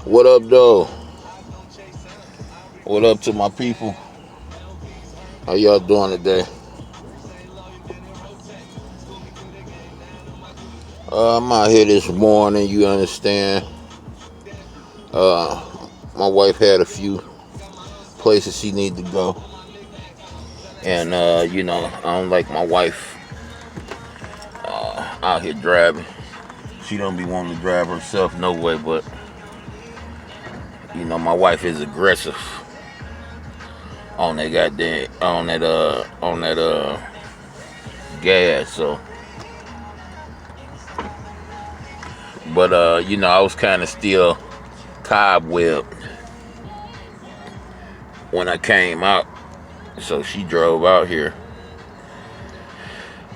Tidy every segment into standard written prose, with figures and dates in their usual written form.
What up, though? What up to my people? How y'all doing today? I'm out here this morning. You understand? Uh, my wife had a few places she need to go, and I don't like my wife out here driving. She don't be wanting to drive herself no way, but my wife is aggressive on that goddamn on that gas. So, but I was kind of still cobwebbed when I came out, so she drove out here.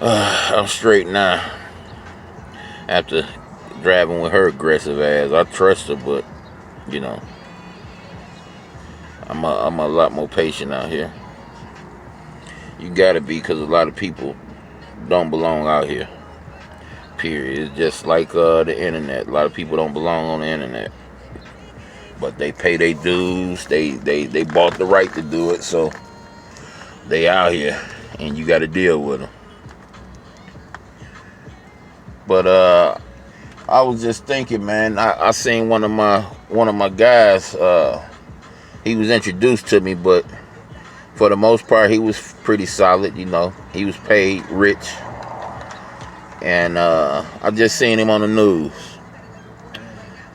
I'm straight now after driving with her aggressive ass. I trust her, but you know, I'm a lot more patient out here. You gotta be, because a lot of people don't belong out here. Period. It's just like the internet. A lot of people don't belong on the internet, but they pay their dues. They bought the right to do it, so they out here, and you got to deal with them. But I was just thinking, man. I seen one of my guys. He was introduced to me, but for the most part, he was pretty solid. He was paid rich, and I just seen him on the news.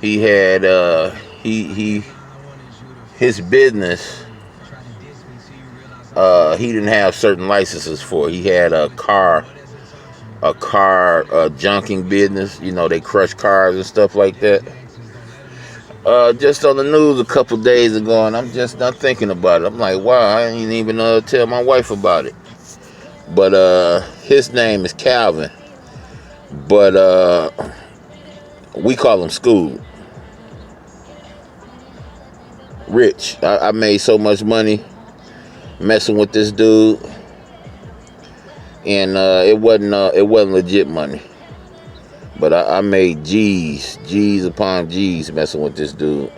He had his business. He didn't have certain licenses for. He had a car junking business. They crush cars and stuff like that. Just on the news a couple days ago, and I'm just not thinking about it. I'm like, wow, I didn't even tell my wife about it. But his name is Calvin, but we call him School. Rich. I made so much money messing with this dude, and it wasn't legit money. But I made G's upon G's messing with this dude.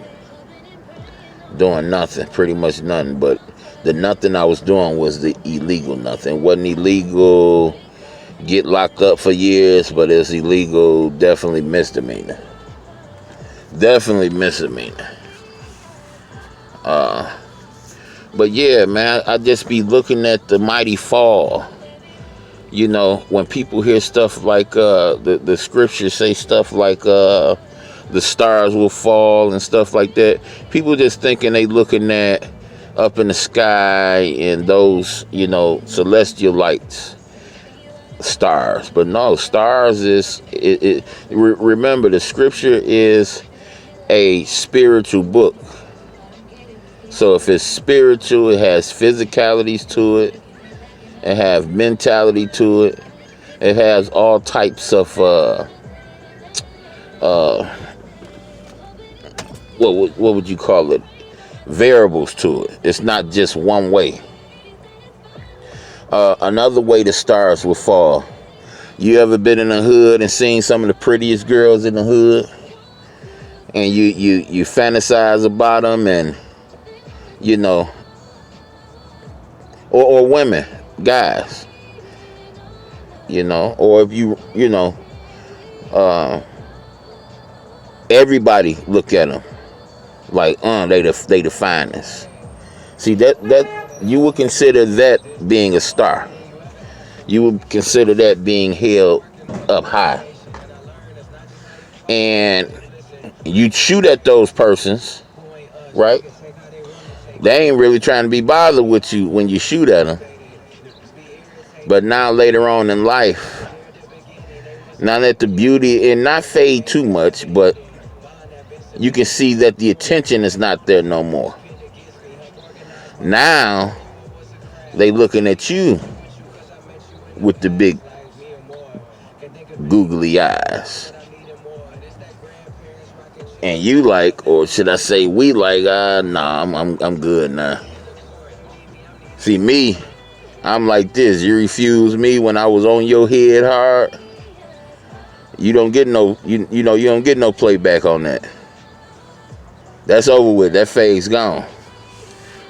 Doing nothing, pretty much nothing. But the nothing I was doing was the illegal nothing. It wasn't illegal, get locked up for years, but it's illegal, definitely misdemeanor. Definitely misdemeanor. But yeah, man, I just be looking at the mighty fall. When people hear stuff like the scriptures say stuff like the stars will fall and stuff like that, people just thinking they looking at up in the sky and those celestial lights, stars. But no, stars is remember, the scripture is a spiritual book. So if it's spiritual, it has physicalities to it. It has mentality to it. It has all types of what would you call it? Variables to it. It's not just one way. Another way the stars will fall. You ever been in the hood and seen some of the prettiest girls in the hood, and you fantasize about them, and or women, guys, or if everybody look at them like, they the finest. See, that you would consider that being a star. You would consider that being held up high, and you shoot at those persons, right? They ain't really trying to be bothered with you when you shoot at them. But now later on in life, now that the beauty, and not fade too much, but you can see that the attention is not there no more. Now they looking at you with the big googly eyes. And you like, or should I say we like, nah, I'm good now. See, me, I'm like this. You refuse me when I was on your head hard. You don't get no you know you don't get no playback on that. That's over with. That phase gone.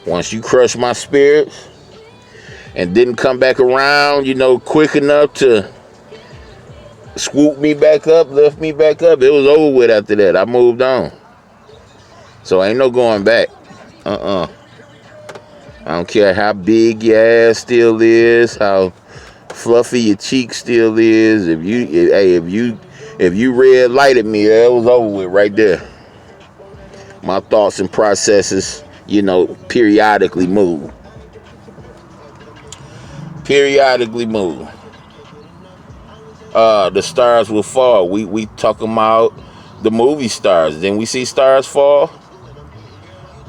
Once you crush my spirit and didn't come back around, quick enough to swoop me back up, lift me back up, it was over with after that. I moved on. So ain't no going back. I don't care how big your ass still is, how fluffy your cheek still is. If you red lighted me, it was over with right there. My thoughts and processes, periodically move. Periodically move. The stars will fall. We talking about the movie stars. Then we see stars fall.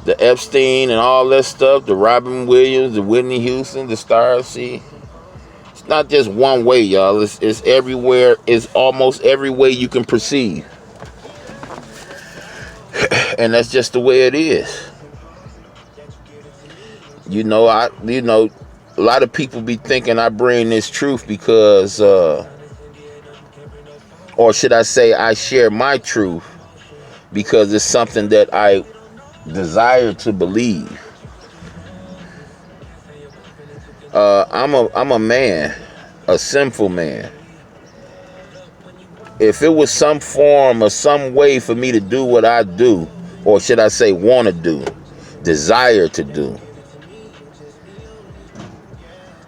The Epstein and all that stuff, the Robin Williams, the Whitney Houston, the stars, see. It's not just one way, y'all. It's everywhere. It's almost every way you can perceive. And that's just the way it is. A lot of people be thinking I bring this truth because, or should I say I share my truth because it's something that I desire to believe. I'm a man, a sinful man. If it was some form or some way for me to do what I do, or should I say want to do, desire to do,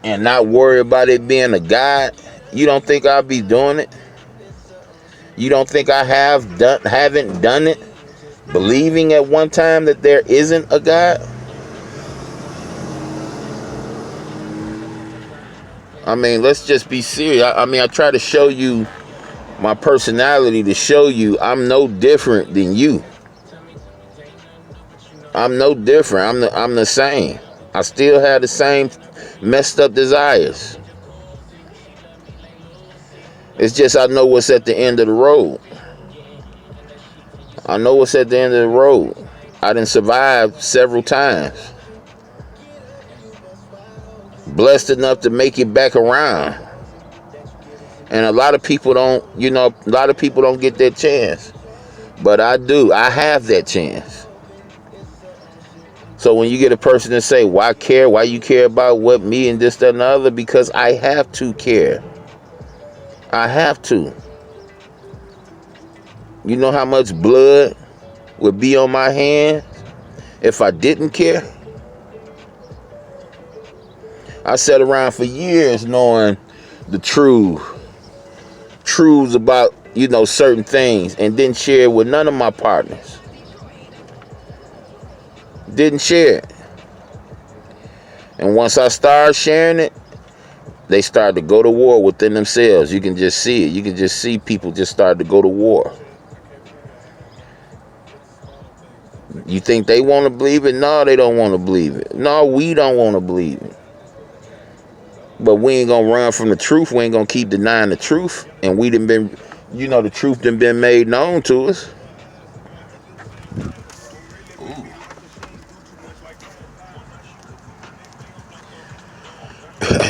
and not worry about it being a God, you don't think I'll be doing it? You don't think I haven't done it, believing at one time that there isn't a God? I mean, let's just be serious. I try to show you my personality to show you I'm no different than you. I'm no different. I'm the same. I still have the same messed up desires. It's just I know what's at the end of the road. I know what's at the end of the road. I done survived several times. Blessed enough to make it back around. And a lot of people don't get that chance. But I do. I have that chance. So when you get a person to say, why care? Why you care about what me and this, that, and the other? Because I have to care. I have to. You know how much blood would be on my hands if I didn't care? I sat around for years knowing the truths about, certain things and didn't share it with none of my partners. Didn't share it. And once I started sharing it, they started to go to war within themselves. You can just see it. You can just see people just start to go to war. You think they want to believe it? No, they don't want to believe it. No, we don't want to believe it. But we ain't gonna run from the truth. We ain't gonna keep denying the truth. And we done been, the truth done been made known to us.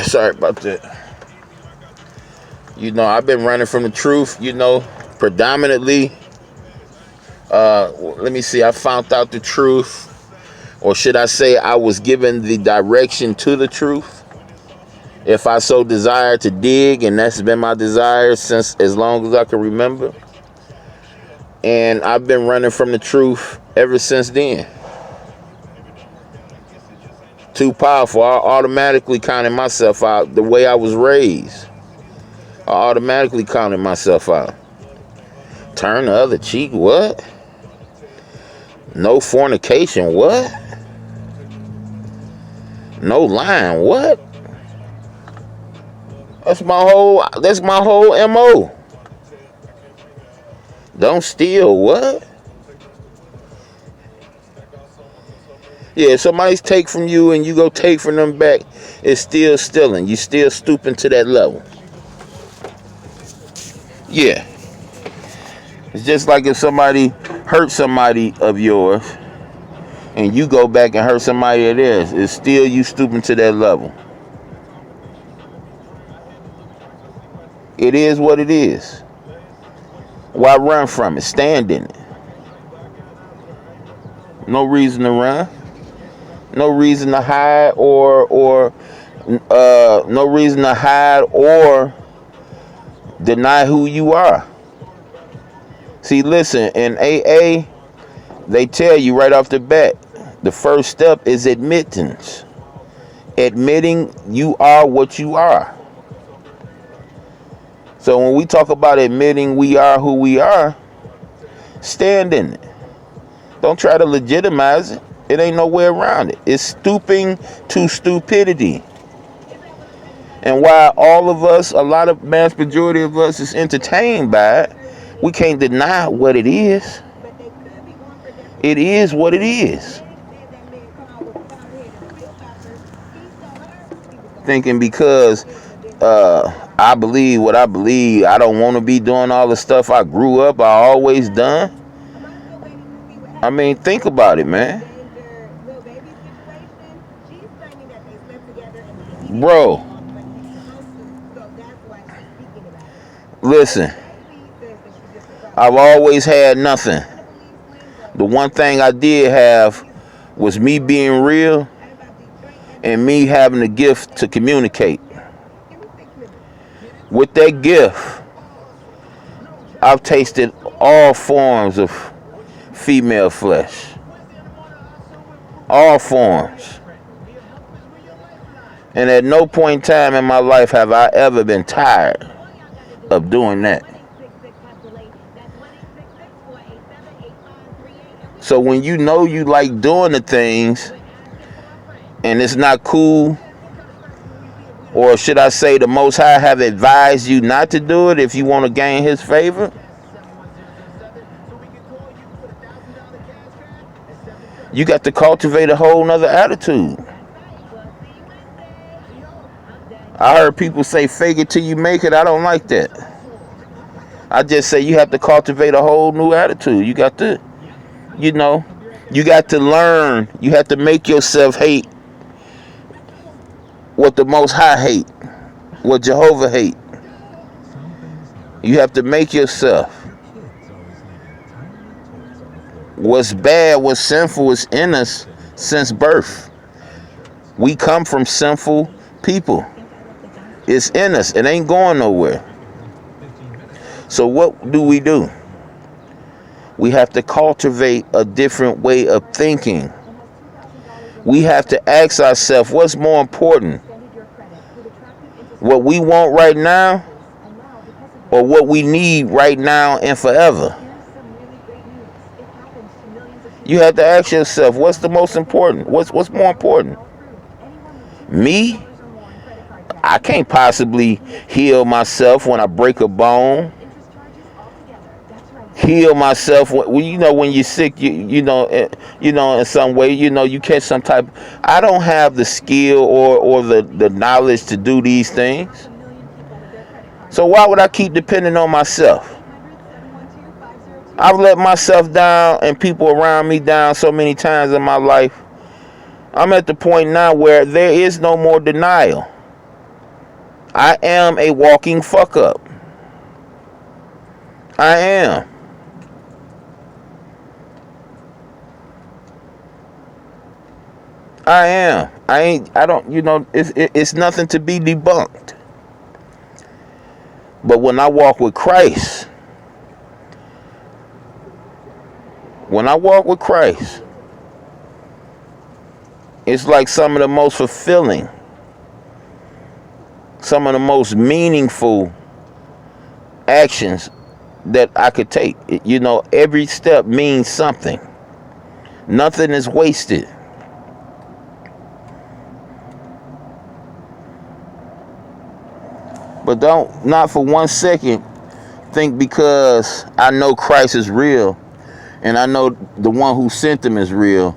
Sorry about that. I've been running from the truth, predominantly. Let me see. I found out the truth. Or should I say I was given the direction to the truth. If I so desire to dig, and that's been my desire since as long as I can remember. And I've been running from the truth ever since then. Too powerful. I automatically counted myself out the way I was raised. I automatically counted myself out. Turn the other cheek, what? No fornication, what? No lying, what? That's my whole MO. Don't steal, what? Yeah, if somebody's take from you and you go take from them back, it's still stealing. You still stooping to that level. Yeah. It's just like if somebody hurt somebody of yours and you go back and hurt somebody of theirs, it's still you stooping to that level. It is what it is. Why run from it? Stand in it. No reason to run. No reason to hide no reason to hide or deny who you are. See, listen, in AA, they tell you right off the bat, the first step is admittance. Admitting you are what you are. So when we talk about admitting we are who we are, stand in it. Don't try to legitimize it. It ain't no way around it. It's stooping to stupidity. And while all of us, a lot of mass majority of us is entertained by it, we can't deny what it is. It is what it is. Thinking because I believe what I believe, I don't want to be doing all the stuff I grew up, I always done. I mean, think about it, man. Bro, listen, I've always had nothing. The one thing I did have was me being real and me having the gift to communicate. With that gift, I've tasted all forms of female flesh. All forms. And at no point in time in my life have I ever been tired of doing that. So when you know you like doing the things and it's not cool, or should I say the Most High have advised you not to do it if you want to gain his favor, you got to cultivate a whole nother attitude. I heard people say fake it till you make it. I don't like that. I just say you have to cultivate a whole new attitude. You got to, you got to learn. You have to make yourself hate what the Most High hate, what Jehovah hate. You have to make yourself. What's bad, what's sinful is in us since birth. We come from sinful people. It's in us. It ain't going nowhere. So what do? We have to cultivate a different way of thinking. We have to ask ourselves, what's more important? What we want right now or what we need right now and forever? You have to ask yourself, what's the most important? What's more important? Me? I can't possibly heal myself when I break a bone. Heal myself when you're sick, in some way, you catch some type. I don't have the skill or the knowledge to do these things. So why would I keep depending on myself? I've let myself down and people around me down so many times in my life. I'm at the point now where there is no more denial. I am a walking fuck up. I am. It's nothing to be debunked. But when I walk with Christ, it's like some of the most fulfilling, some of the most meaningful actions that I could take. Every step means something. Nothing is wasted. But not for 1 second think because I know Christ is real and I know the one who sent him is real,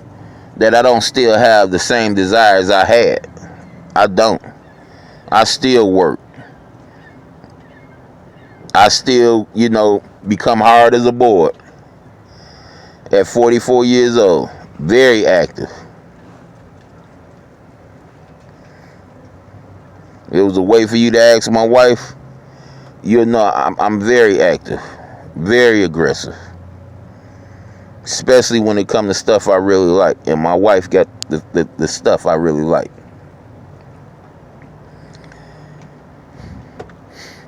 that I don't still have the same desires I had. I don't. I still work. I still, become hard as a board at 44 years old. Very active. It was a way for you to ask my wife. I'm very active. Very aggressive. Especially when it comes to stuff I really like. And my wife got the stuff I really like.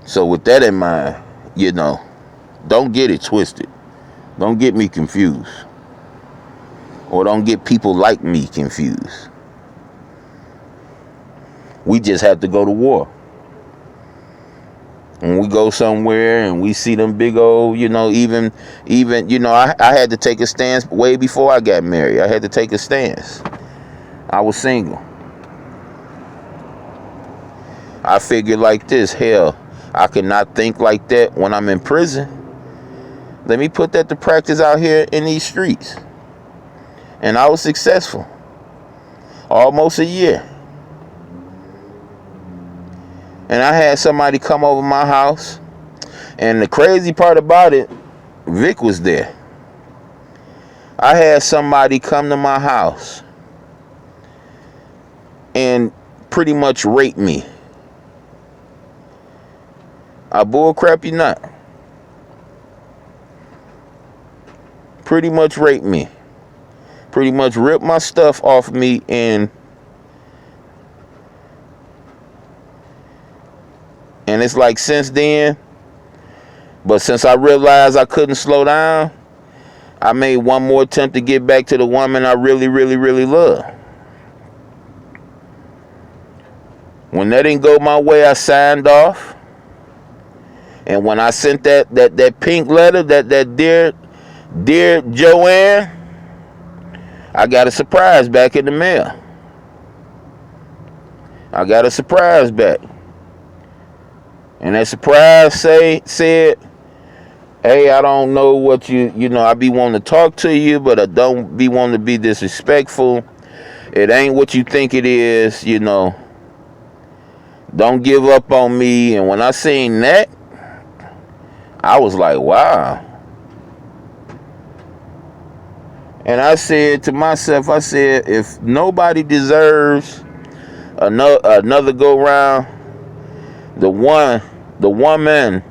So with that in mind, don't get it twisted. Don't get me confused. Or don't get people like me confused. We just have to go to war. When we go somewhere and we see them big old, even, I had to take a stance way before I got married. I had to take a stance. I was single. I figured like this, hell, I cannot think like that when I'm in prison. Let me put that to practice out here in these streets. And I was successful. Almost a year. And I had somebody come over my house. And the crazy part about it, Vic was there. I had somebody come to my house and pretty much rape me. I bullcrap you not. Pretty much rape me. Pretty much rip my stuff off me and it's like since then, but since I realized I couldn't slow down, I made one more attempt to get back to the woman I really, really, really love. When that didn't go my way, I signed off. And when I sent that pink letter, that dear Joanne, I got a surprise back in the mail. I got a surprise back. And that surprise said, hey, I don't know what I be wanting to talk to you, but I don't be wanting to be disrespectful. It ain't what you think it is, Don't give up on me. And when I seen that, I was like, wow. And I said to myself, if nobody deserves another go round, the woman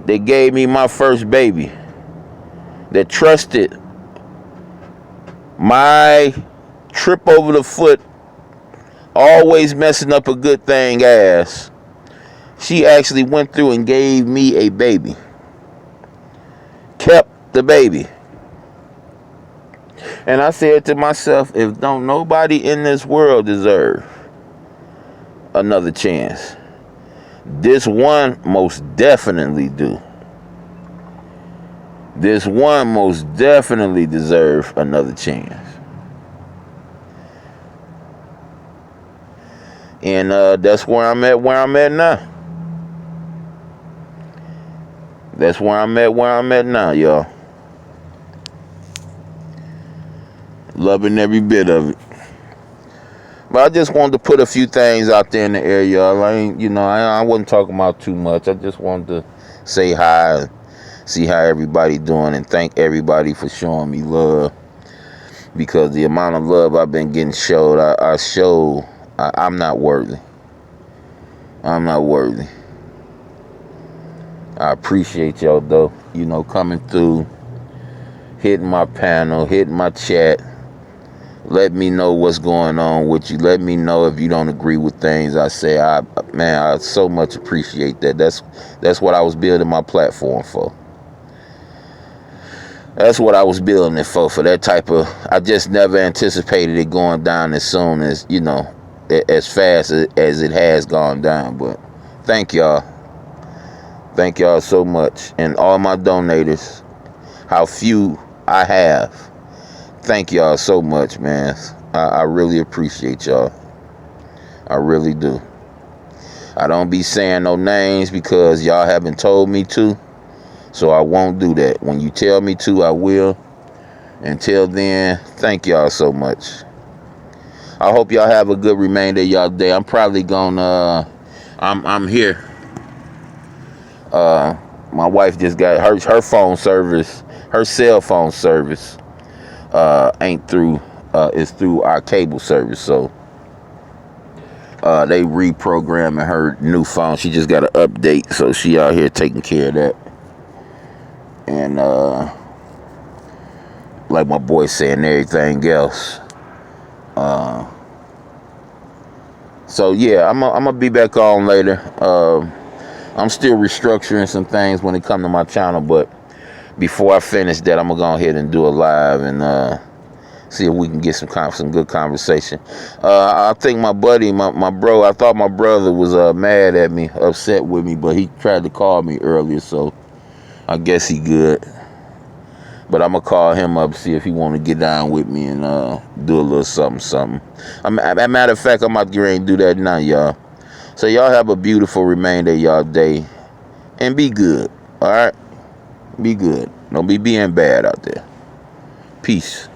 that gave me my first baby, that trusted my trip over the foot, always messing up a good thing ass, she actually went through and gave me a baby. Kept the baby. And I said to myself, if don't nobody in this world deserve another chance, this one most definitely do. This one most definitely deserves another chance. And that's where I'm at now. That's where I'm at now, y'all. Loving every bit of it. But I just wanted to put a few things out there in the air, y'all. I wasn't talking about too much. I just wanted to say hi and see how everybody doing and thank everybody for showing me love. Because the amount of love I've been getting showed, I'm not worthy. I'm not worthy. I appreciate y'all though, coming through, hitting my panel, hitting my chat. Let me know what's going on with you. Let me know if you don't agree with things I say. I so much appreciate that. That's what I was building my platform for. That's what I was building it for that type of, I just never anticipated it going down as soon as, as fast as it has gone down. But thank y'all. Thank y'all so much. And all my donators, how few I have. Thank y'all so much, man. I really appreciate y'all. I really do. I don't be saying no names because y'all haven't told me to. So I won't do that. When you tell me to, I will. Until then, thank y'all so much. I hope y'all have a good remainder of y'all day. I'm probably gonna I'm here. My wife just got her phone service, her cell phone service ain't through, it's through our cable service. So they reprogramming her new phone. She just got an update, so she out here taking care of that. and like my boy saying, everything else. So yeah, I'm gonna be back on later. I'm still restructuring some things when it comes to my channel, but before I finish that, I'm gonna go ahead and do a live and see if we can get some good conversation. I think my buddy, my bro, I thought my brother was mad at me, upset with me, but he tried to call me earlier, so I guess he good. But I'm gonna call him up, see if he want to get down with me and do a little something. As a matter of fact, I'm about to get ready and do that now, y'all. So y'all have a beautiful remainder of y'all day, and be good. All right, be good. Don't be being bad out there. Peace.